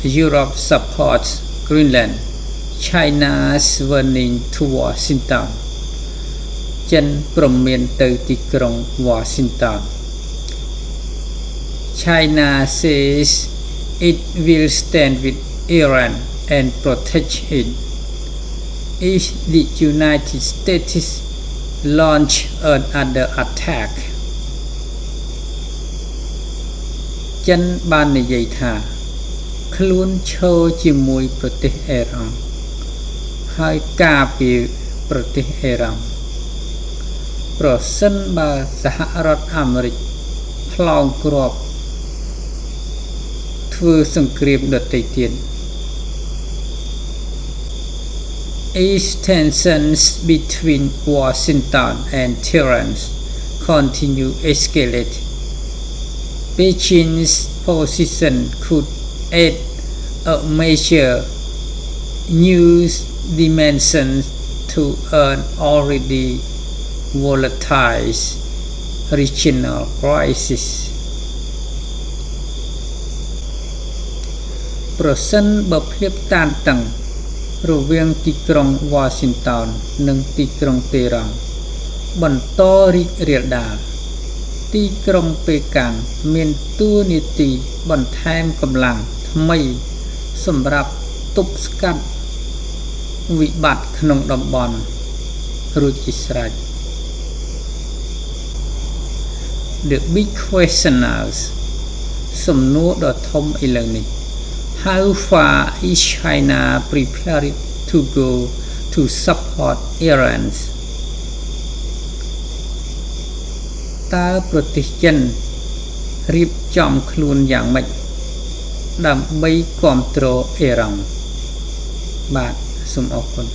Europe supports Greenland. China's warning to Washington. ចិនព្រមមានទៅទីក្រុង Washington. China says it will stand with Iran and protect it if the United States launch another attack. ចិនបាននិយាយថាខ្លួនឈរជាមួយប្រទេសអ៊ីរ៉ង់ហើយការពារប្រទេសអ៊ីរ៉ង់ប្រសិនបើសហរដ្ឋអាមេរិកផ្លោងគ្រាប់ធ្វើសង្គ្រាមដទៃទៀត East tensions between Washington and Tehran continue escalate. Beijing's position could add a major new dimension to an already volatile regional crisis. ប្រសិនបើភាពតានតឹងរវាងទីក្រុង Washington និងទីក្រុង Tehran បន្តរីករាលដាលទីក្រុងប៉េកាំងមានតួនាទីបន្ថែមកម្លាំងថ្មីសម្រាប់ទប់ស្កាត់វិបត្តិក្នុងតំបន់រួចជាស្រេច The big question is សំណួរដ៏ធំឥឡូវនេះ How far is China prepared to go to support Iran? តើប្រទេសចិនរៀបចំខ្លួនយ៉ាងម៉េចដើម្បីគាំទ្រអ៊ីរ៉ង់បាទសូមអរគុណ